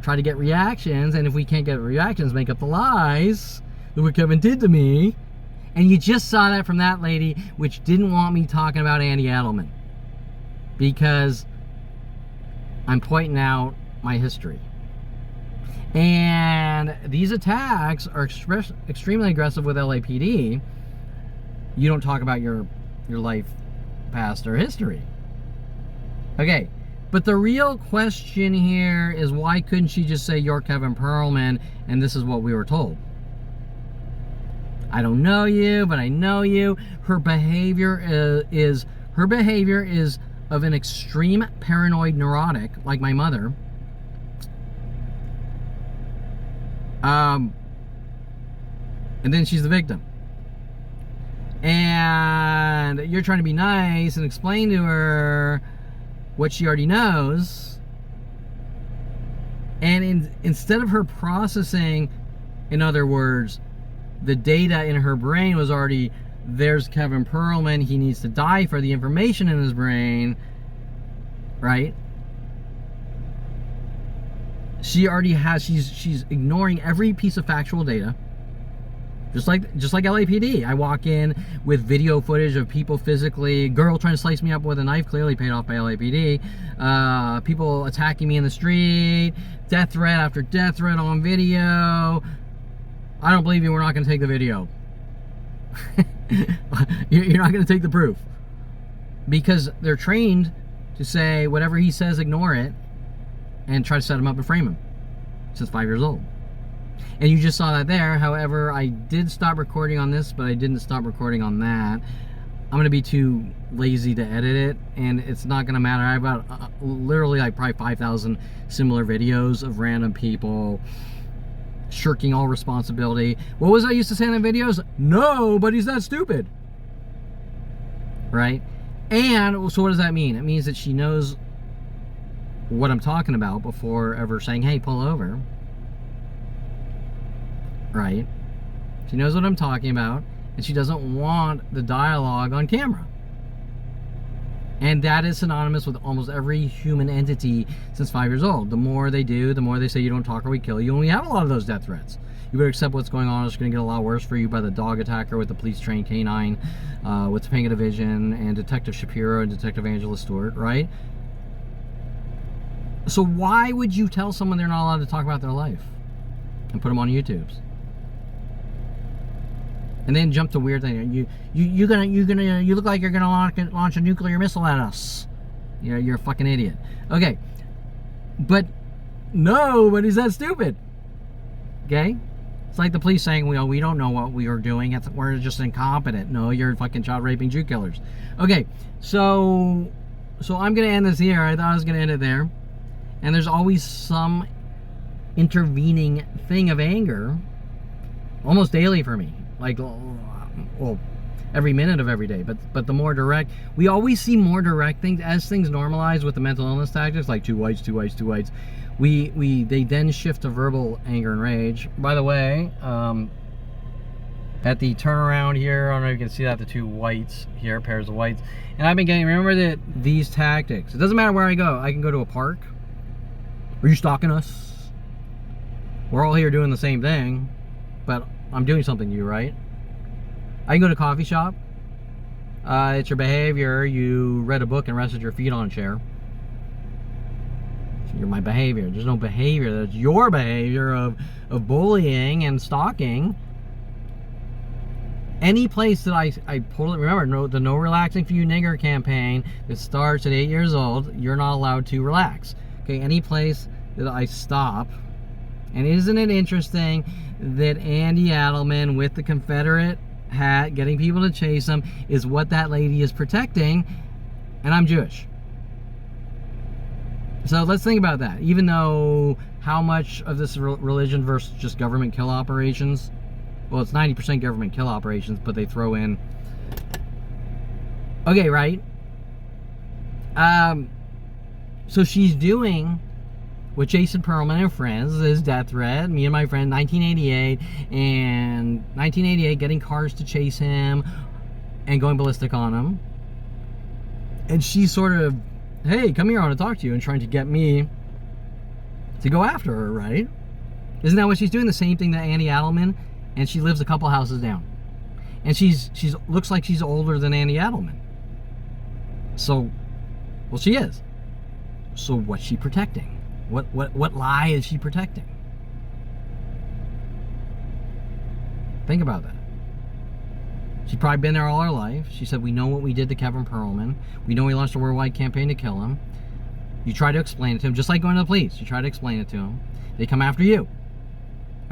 Speaker 1: Try to get reactions. And if we can't get reactions, make up the lies. Look what Kevin did to me. And you just saw that from that lady, which didn't want me talking about Andy Edelman. Because I'm pointing out my history. And these attacks are extremely aggressive with LAPD. You don't talk about your life, past, or history. Okay, but the real question here is, why couldn't she just say, you're Kevin Perlman, and this is what we were told? I don't know you, but I know you. Her behavior is of an extreme paranoid neurotic, like my mother. And then she's the victim. And you're trying to be nice and explain to her what she already knows. And instead of her processing, in other words, the data in her brain was already, there's Kevin Perlman, he needs to die for the information in his brain, right? She already has, she's ignoring every piece of factual data. Just like LAPD. I walk in with video footage of people physically, girl trying to slice me up with a knife, clearly paid off by LAPD. People attacking me in the street, death threat after death threat on video. I don't believe you, we're not going to take the video. You're not going to take the proof. Because they're trained to say, whatever he says, ignore it, and try to set him up and frame him. Since 5 years old. And you just saw that there. However, I did stop recording on this, but I didn't stop recording on that. I'm going to be too lazy to edit it, and it's not going to matter. I have about literally like probably 5,000 similar videos of random people shirking all responsibility. What was I used to say in the videos? Nobody's that stupid. Right? And so what does that mean? It means that she knows what I'm talking about before ever saying, hey, pull over. Right? She knows what I'm talking about, and she doesn't want the dialogue on camera. And that is synonymous with almost every human entity since 5 years old. The more they do, the more they say, you don't talk or we kill you. And we have a lot of those death threats. You better accept what's going on. It's going to get a lot worse for you by the dog attacker with the police trained canine, with Topanga Division, and Detective Shapiro and Detective Angela Stewart, right? So why would you tell someone they're not allowed to talk about their life and put them on YouTube's? And then jump to weird thing. You look like you're gonna launch a nuclear missile at us. You're a fucking idiot. Okay, but nobody's that stupid. Okay, it's like the police saying we don't know what we are doing. We're just incompetent. No, you're fucking child raping Jew killers. Okay, so I'm gonna end this here. I thought I was gonna end it there. And there's always some intervening thing of anger, almost daily for me. Like, well, every minute of every day, but the more direct, we always see more direct things as things normalize with the mental illness tactics, like two whites. They then shift to verbal anger and rage. By the way, at the turnaround here, I don't know if you can see that, the two whites here, pairs of whites, and I've been getting, remember that these tactics, it doesn't matter where I go. I can go to a park. Are you stalking us? We're all here doing the same thing, but I'm doing something to you, right? I can go to a coffee shop. It's your behavior. You read a book and rested your feet on a chair. You're my behavior. There's no behavior. That's your behavior of bullying and stalking. Any place that I pull it, remember, the No Relaxing for You Nigger campaign that starts at 8 years old, you're not allowed to relax. Okay, any place that I stop. And isn't it interesting that Andy Edelman with the Confederate hat, getting people to chase him, is what that lady is protecting, and I'm Jewish. So let's think about that. Even though how much of this religion versus just government kill operations? Well, it's 90% government kill operations, but they throw in... Okay, right? So she's doing with Jason Perelman and friends, his death threat, me and my friend, 1988, and 1988, getting cars to chase him, and going ballistic on him. And she's sort of, hey, come here, I want to talk to you, and trying to get me to go after her, right? Isn't that what she's doing? The same thing that Annie Adelman, and she lives a couple houses down. And she's looks like she's older than Annie Adelman. So, well, she is. So what's she protecting? What lie is she protecting? Think about that. She's probably been there all her life. She said, we know what we did to Kevin Perelman. We know we launched a worldwide campaign to kill him. You try to explain it to him, just like going to the police. You try to explain it to him. They come after you.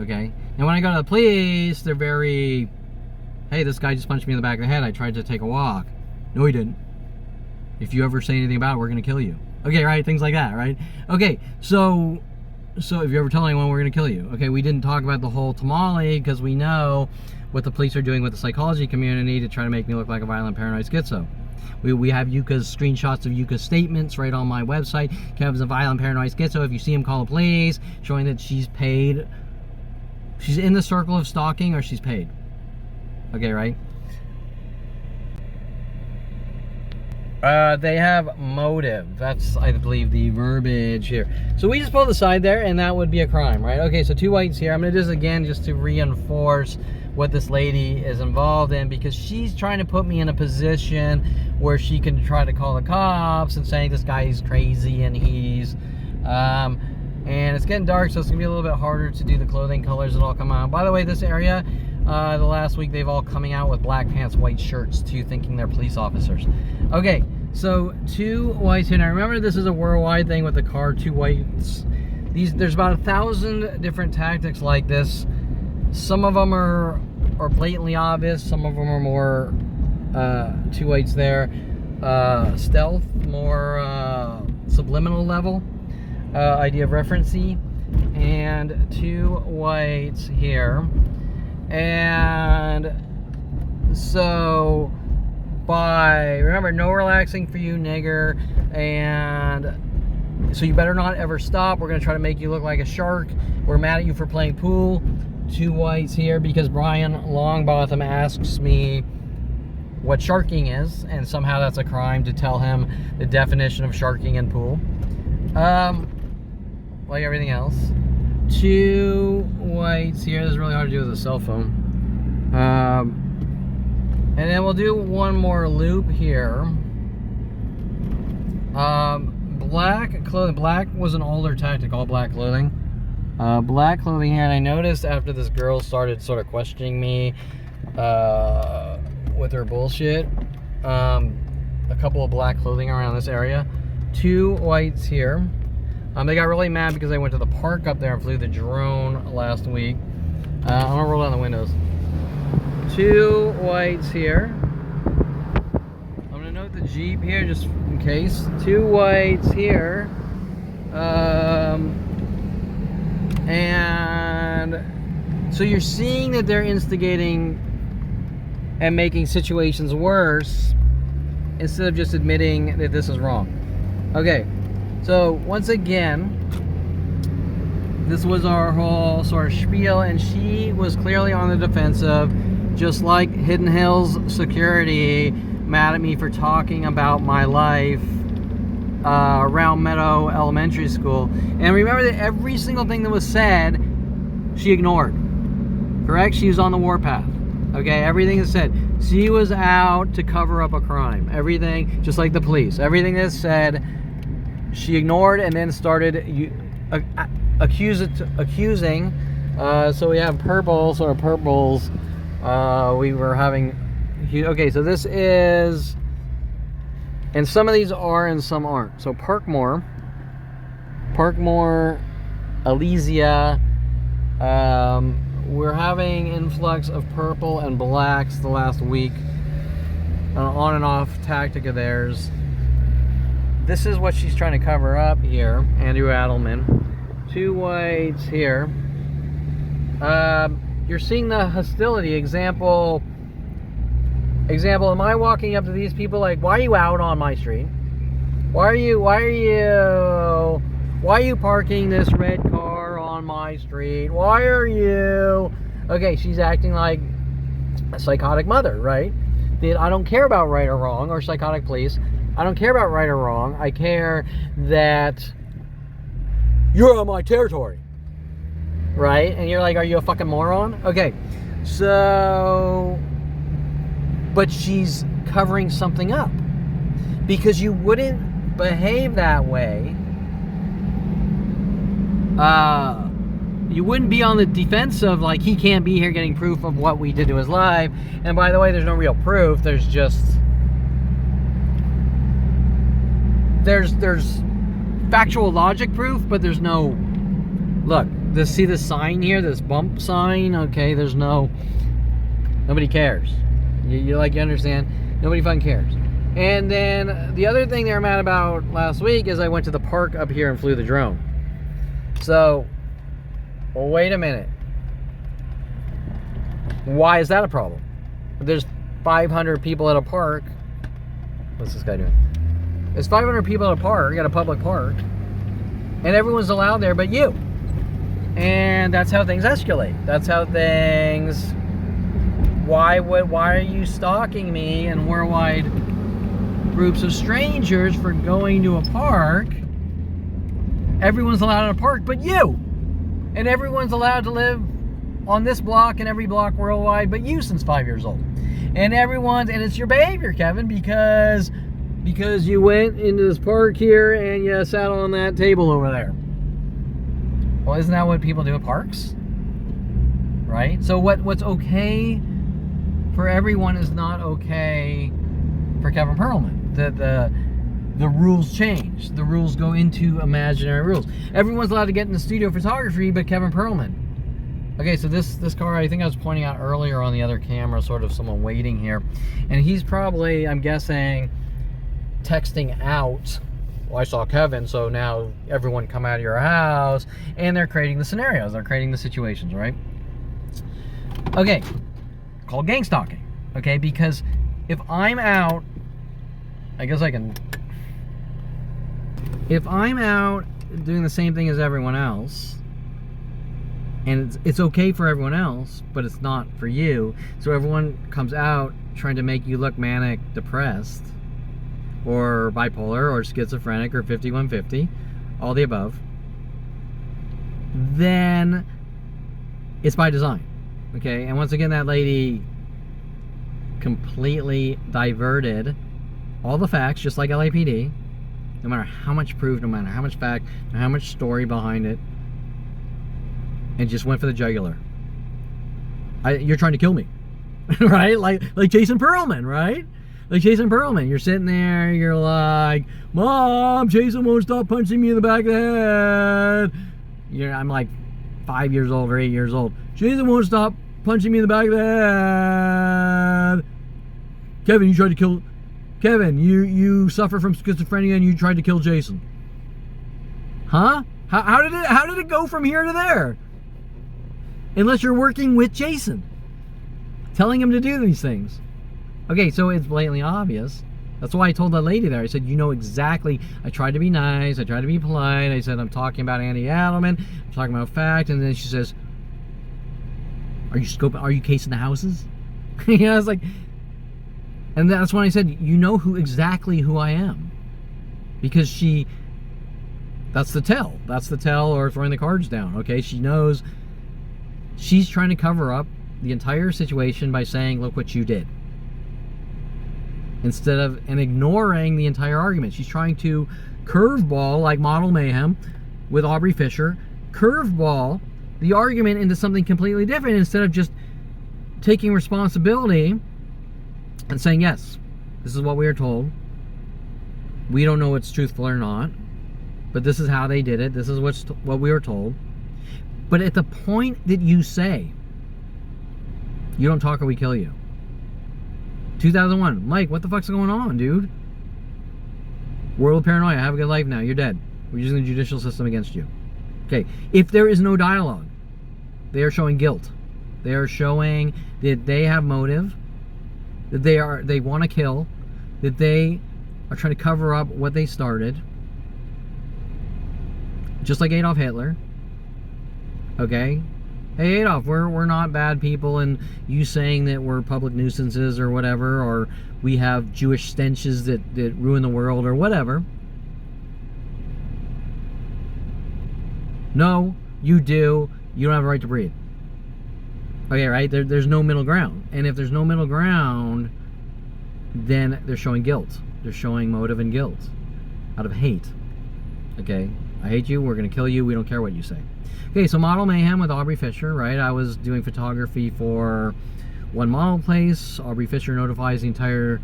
Speaker 1: Okay? And when I go to the police, they're very, hey, this guy just punched me in the back of the head. I tried to take a walk. No, he didn't. If you ever say anything about it, we're going to kill you. Okay, right? Things like that, right? Okay, so if you ever tell anyone, we're going to kill you. Okay, we didn't talk about the whole tamale because we know what the police are doing with the psychology community to try to make me look like a violent paranoid schizo. We have Yuka's screenshots of Yuka's statements right on my website. Kevin's a violent paranoid schizo. If you see him, call the police, showing that she's paid. She's in the circle of stalking or she's paid. Okay, right? They have motive. That's, I believe, the verbiage here. So we just pull the side there, and that would be a crime, right? Okay, so 2 whites here. I'm going to do this again just to reinforce what this lady is involved in, because she's trying to put me in a position where she can try to call the cops and saying this guy is crazy and he's... and it's getting dark, so it's going to be a little bit harder to do the clothing colors that all come out. By the way, this area, the last week, they've all coming out with black pants, white shirts, too, thinking they're police officers. Okay, so 2 whites here. Now, remember, this is a worldwide thing with the car, 2 whites. There's about 1,000 different tactics like this. Some of them are blatantly obvious. Some of them are more 2 whites there. Stealth, more subliminal level. Idea of referencey. And 2 whites here. And so remember, no relaxing for you, nigger. And so you better not ever stop. We're going to try to make you look like a shark. We're mad at you for playing pool. 2 whites here because Brian Longbottom asks me what sharking is, and somehow that's a crime to tell him the definition of sharking in pool. Like everything else. 2 whites here. This is really hard to do with a cell phone. And then we'll do one more loop here. Black clothing. Black was an older tactic, all black clothing. Black clothing here, and I noticed after this girl started sort of questioning me with her bullshit, a couple of black clothing around this area. 2 whites here. They got really mad because I went to the park up there and flew the drone last week. I'm gonna roll down the windows. 2 whites here. I'm gonna note the Jeep here just in case. 2 whites here. And so you're seeing that they're instigating and making situations worse instead of just admitting that this is wrong. Okay, so once again, this was our whole sort of spiel, and she was clearly on the defensive, just like Hidden Hills Security, mad at me for talking about my life Round Meadow Elementary School. And remember that every single thing that was said, she ignored. Correct? She was on the warpath. Okay, everything is said. She was out to cover up a crime. Everything, just like the police. Everything that's said, she ignored and then started accusing. So we have purple, sort of purples. We were having... Okay, so this is... And some of these are and some aren't. So Parkmore, Elysia, we're having influx of purple and blacks the last week. An on and off tactic of theirs. This is what she's trying to cover up here, Andrew Adelman. 2 whites here. You're seeing the hostility. Example, am I walking up to these people like, why are you out on my street? Why are you parking this red car on my street? Why are you... Okay, she's acting like a psychotic mother, right? that I don't care about right or wrong, or psychotic police. I don't care about right or wrong. I care that you're on my territory. Right? And you're like, are you a fucking moron? Okay. So, but she's covering something up. Because you wouldn't behave that way. You wouldn't be on the defensive, like he can't be here getting proof of what we did to his life. And by the way, there's no real proof. There's just there's factual logic proof, but there's no look. See this sign here, this bump sign? Okay, there's nobody cares. You understand? Nobody fucking cares. And then the other thing they were mad about last week is I went to the park up here and flew the drone. So, well, wait a minute. Why is that a problem? There's 500 people at a park. What's this guy doing? There's 500 people at a park, at a public park, and everyone's allowed there but you. And that's how things escalate. That's how things... Why are you stalking me and worldwide groups of strangers for going to a park? Everyone's allowed in a park but you. And everyone's allowed to live on this block and every block worldwide but you since 5 years old. And it's your behavior, Kevin, because you went into this park here and you sat on that table over there. Well, isn't that what people do at parks? Right? So what's okay for everyone is not okay for Kevin Perelman. The rules change. The rules go into imaginary rules. Everyone's allowed to get into studio photography but Kevin Perelman. Okay, so this car, I think I was pointing out earlier on the other camera, sort of someone waiting here. And he's probably, I'm guessing, texting out, well, I saw Kevin, so now everyone come out of your house, and they're creating the scenarios, they're creating the situations, right? Okay, called gang stalking, okay? Because if I'm out, I guess I can, if I'm out doing the same thing as everyone else, and it's okay for everyone else, but it's not for you, so everyone comes out trying to make you look manic, depressed, or bipolar, or schizophrenic, or 5150, all the above, then it's by design, okay? And once again, that lady completely diverted all the facts, just like LAPD, no matter how much proof, no matter how much fact, no matter how much story behind it, and just went for the jugular. You're trying to kill me, right? Like Jason Perelman, right? Like Jason Perelman, you're sitting there, you're like, Mom, Jason won't stop punching me in the back of the head. I'm like 5 years old or 8 years old. Jason won't stop punching me in the back of the head. Kevin, you tried to kill... Kevin, you suffer from schizophrenia and you tried to kill Jason. Huh? How did it go from here to there? Unless you're working with Jason, telling him to do these things. Okay, so it's blatantly obvious. That's why I told that lady there. I said, you know exactly. I tried to be nice. I tried to be polite. I said, I'm talking about Andy Adelman. I'm talking about fact. And then she says, are you scoping? Are you casing the houses? You know, I was like, and that's when I said, you know exactly who I am. Because that's the tell. That's the tell, or throwing the cards down. Okay, she knows. She's trying to cover up the entire situation by saying, look what you did. And ignoring the entire argument. She's trying to curveball, like Model Mayhem with Aubrey Fisher, curveball the argument into something completely different instead of just taking responsibility and saying, yes, this is what we are told. We don't know what's truthful or not, but this is how they did it. This is what we were told. But at the point that you say, you don't talk or we kill you. 2001, Mike, what the fuck's going on, dude? World of paranoia, have a good life now, you're dead. We're using the judicial system against you. Okay, if there is no dialogue, they are showing guilt. They are showing that they have motive, that they want to kill, that they are trying to cover up what they started. Just like Adolf Hitler. Okay? Hey Adolf, we're not bad people, and you saying that we're public nuisances or whatever, or we have Jewish stenches that ruin the world or whatever. No, you do. You don't have a right to breathe. Okay, right? There's no middle ground. And if there's no middle ground, then they're showing guilt. They're showing motive and guilt out of hate. Okay? I hate you. We're going to kill you. We don't care what you say. Okay, so Model Mayhem with Aubrey Fisher, right? I was doing photography for one model place. Aubrey Fisher notifies the entire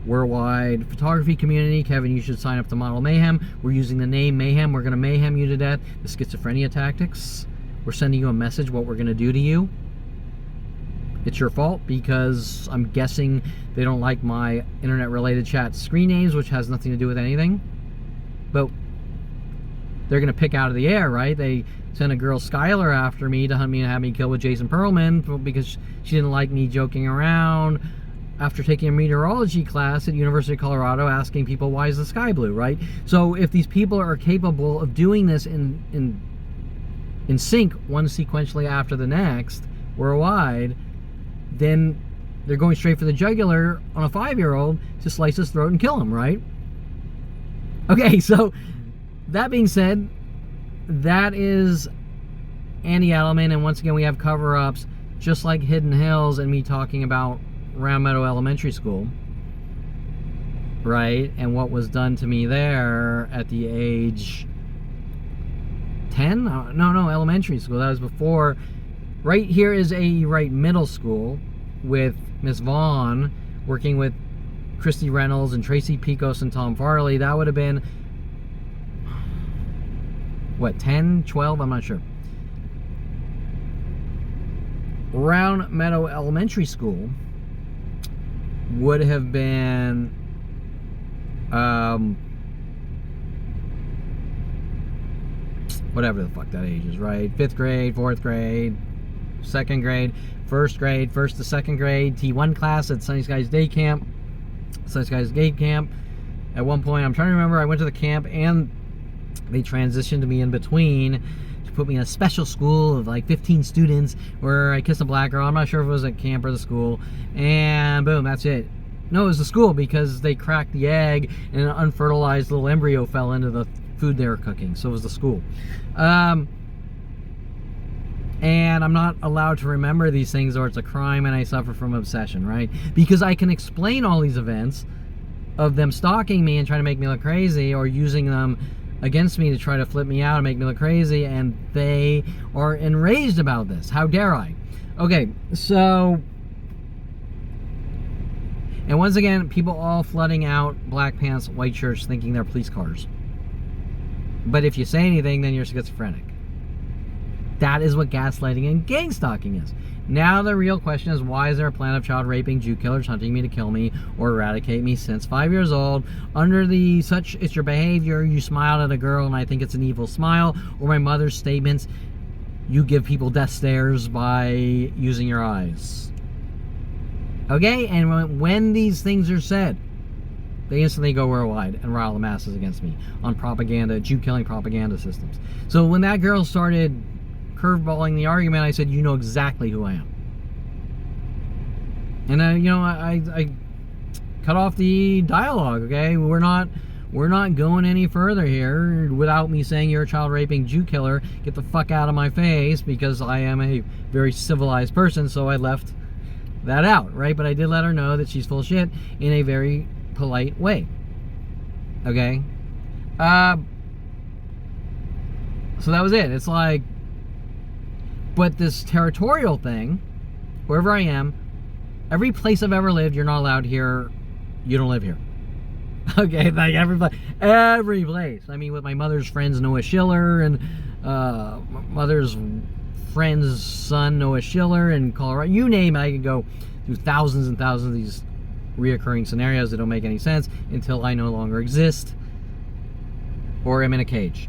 Speaker 1: worldwide photography community. Kevin, you should sign up to Model Mayhem. We're using the name Mayhem. We're going to mayhem you to death. The schizophrenia tactics. We're sending you a message what we're going to do to you. It's your fault because I'm guessing they don't like my internet-related chat screen names, which has nothing to do with anything. But they're going to pick out of the air, right? They sent a girl, Skylar, after me to hunt me and have me killed with Jason Perelman because she didn't like me joking around after taking a meteorology class at University of Colorado asking people, why is the sky blue, right? So if these people are capable of doing this in sync, one sequentially after the next, worldwide, then they're going straight for the jugular on a 5-year-old to slice his throat and kill him, right? Okay, so that being said, that is Andy Edelman, and once again we have cover-ups just like Hidden Hills and me talking about Round Meadow Elementary School, right? And what was done to me there at the age 10? No, elementary school. That was before. Right here is A.E. Wright Middle School with Miss Vaughn working with Christy Reynolds and Tracy Picos and Tom Farley. That would have been, what, 10, 12? I'm not sure. Round Meadow Elementary School would have been whatever the fuck that age is, right? 5th grade, 4th grade, 2nd grade, 1st grade, 1st to 2nd grade, T1 class at Sunny Skies Day Camp, Sunny Skies Day Camp. At one point, I'm trying to remember, I went to the camp and they transitioned me in between to put me in a special school of like 15 students where I kissed a black girl. I'm not sure if it was at camp or the school. And boom, that's it. No, it was the school because they cracked the egg and an unfertilized little embryo fell into the food they were cooking. So it was the school. And I'm not allowed to remember these things or it's a crime and I suffer from obsession, right? Because I can explain all these events of them stalking me and trying to make me look crazy or using them against me to try to flip me out and make me look crazy, and they are enraged about this. How dare I? Okay, so, and once again, people all flooding out black pants, white shirts, thinking they're police cars. But if you say anything, then you're schizophrenic. That is what gaslighting and gang stalking is. Now the real question is, why is there a plan of child raping Jew killers hunting me to kill me or eradicate me since 5 years old? Under the such it's your behavior, you smiled at a girl and I think it's an evil smile, or my mother's statements, you give people death stares by using your eyes. Okay, and when these things are said, they instantly go worldwide and rile the masses against me on propaganda, Jew-killing propaganda systems. So when that girl started curveballing the argument, I said, you know exactly who I am. And you know, I cut off the dialogue, okay? We're not going any further here without me saying you're a child raping Jew killer. Get the fuck out of my face, because I am a very civilized person, so I left that out, right? But I did let her know that she's full of shit in a very polite way. Okay? So that was it. It's like, but this territorial thing, wherever I am, every place I've ever lived, you're not allowed here, you don't live here. Okay, like every place. I mean, with my mother's friends, Noah Schiller, and mother's friend's son, Noah Schiller, in Colorado, you name it, I could go through thousands and thousands of these reoccurring scenarios that don't make any sense until I no longer exist or am in a cage.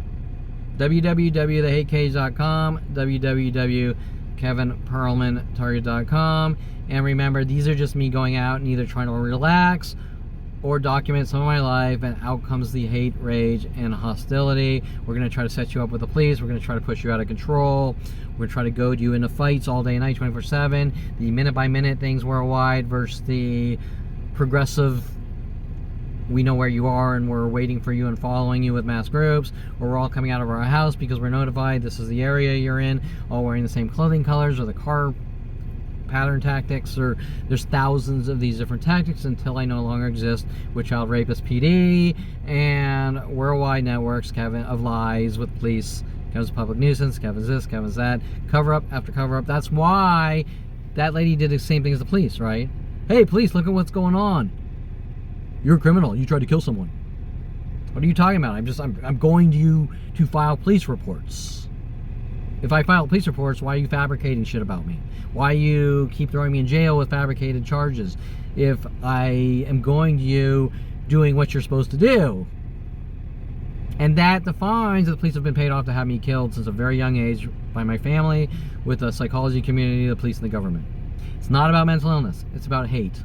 Speaker 1: www.thehatecage.com, www.kevinperelmantarget.com, and remember, these are just me going out and either trying to relax or document some of my life, and out comes the hate, rage, and hostility. We're going to try to set you up with the police. We're going to try to push you out of control. We're going to try to goad you into fights all day and night, 24/7. The minute-by-minute things worldwide versus the progressive, we know where you are and we're waiting for you and following you with mass groups, or we're all coming out of our house because we're notified this is the area you're in, all wearing the same clothing colors, or the car pattern tactics, or there's thousands of these different tactics until I no longer exist with Child Rapist PD and worldwide networks, Kevin, of lies with police. Kevin's a public nuisance, Kevin's this, Kevin's that, cover up after cover up. That's why that lady did the same thing as the police, right? Hey, police, look at what's going on. You're a criminal. You tried to kill someone. What are you talking about? I'm going to file police reports. If I file police reports, why are you fabricating shit about me? Why you keep throwing me in jail with fabricated charges? If I am going to you doing what you're supposed to do. And that defines that the police have been paid off to have me killed since a very young age by my family, with the psychology community, the police, and the government. It's not about mental illness. It's about hate.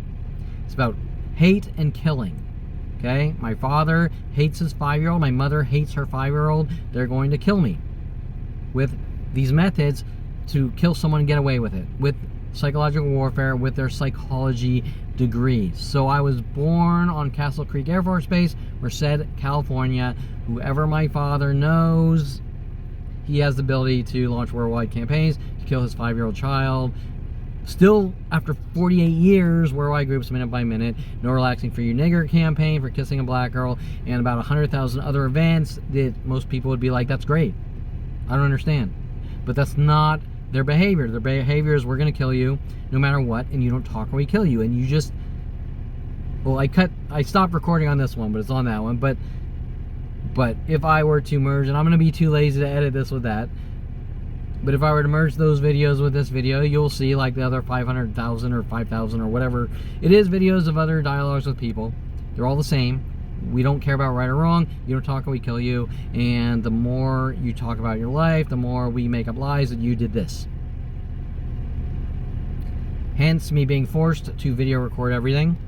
Speaker 1: It's about hate and killing. Okay? My father hates his 5-year-old. My mother hates her 5-year-old. They're going to kill me with these methods to kill someone and get away with it, with psychological warfare, with their psychology degrees. So I was born on Castle Creek Air Force Base, Merced, California. Whoever my father knows, he has the ability to launch worldwide campaigns to kill his 5-year-old child. Still, after 48 years, worldwide groups minute by minute, no relaxing for you nigger campaign for kissing a black girl, and about 100,000 other events that most people would be like, that's great. I don't understand. But that's not their behavior. Their behavior is, we're going to kill you no matter what, and you don't talk or we kill you. And you just, well, I stopped recording on this one, but it's on that one. But if I were to merge, and I'm going to be too lazy to edit this with that, but if I were to merge those videos with this video, you'll see like the other 500,000 or 5,000 or whatever it is videos of other dialogues with people. They're all the same. We don't care about right or wrong. You don't talk or we kill you. And the more you talk about your life, the more we make up lies that you did this. Hence me being forced to video record everything,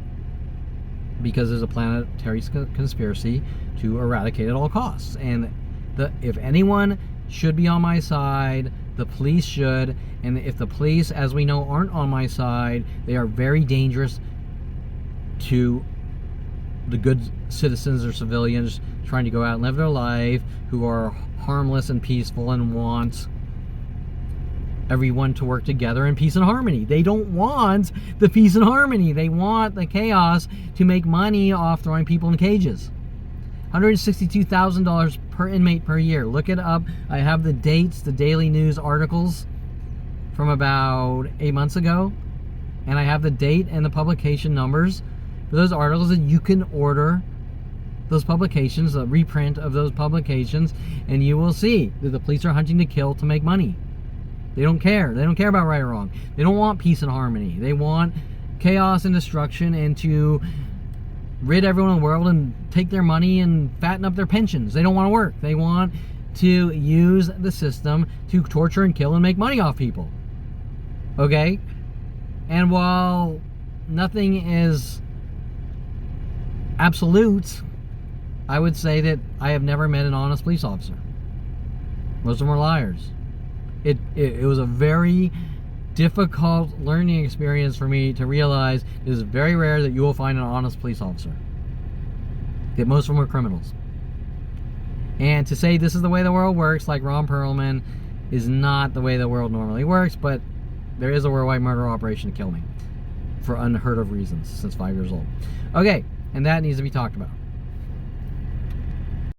Speaker 1: because there's a planetary conspiracy to eradicate at all costs. And if anyone should be on my side, the police should. And if the police, as we know, aren't on my side, they are very dangerous to the good citizens or civilians trying to go out and live their life, who are harmless and peaceful and want everyone to work together in peace and harmony. They don't want the peace and harmony. They want the chaos to make money off throwing people in cages. $162,000 per inmate per year. Look it up. I have the dates, the daily news articles from about 8 months ago, and I have the date and the publication numbers for those articles, and you can order those publications, a reprint of those publications, and you will see that the police are hunting to kill to make money. They don't care. They don't care about right or wrong. They don't want peace and harmony. They want chaos and destruction, and to rid everyone in the world and take their money and fatten up their pensions. They don't want to work. They want to use the system to torture and kill and make money off people. Okay? And while nothing is absolute, I would say that I have never met an honest police officer. Most of them are liars. It was a very difficult learning experience for me to realize it is very rare that you will find an honest police officer. That most of them are criminals. And to say this is the way the world works, like Ron Perelman, is not the way the world normally works, but there is a worldwide murder operation to kill me for unheard of reasons since 5 years old. Okay, and that needs to be talked about.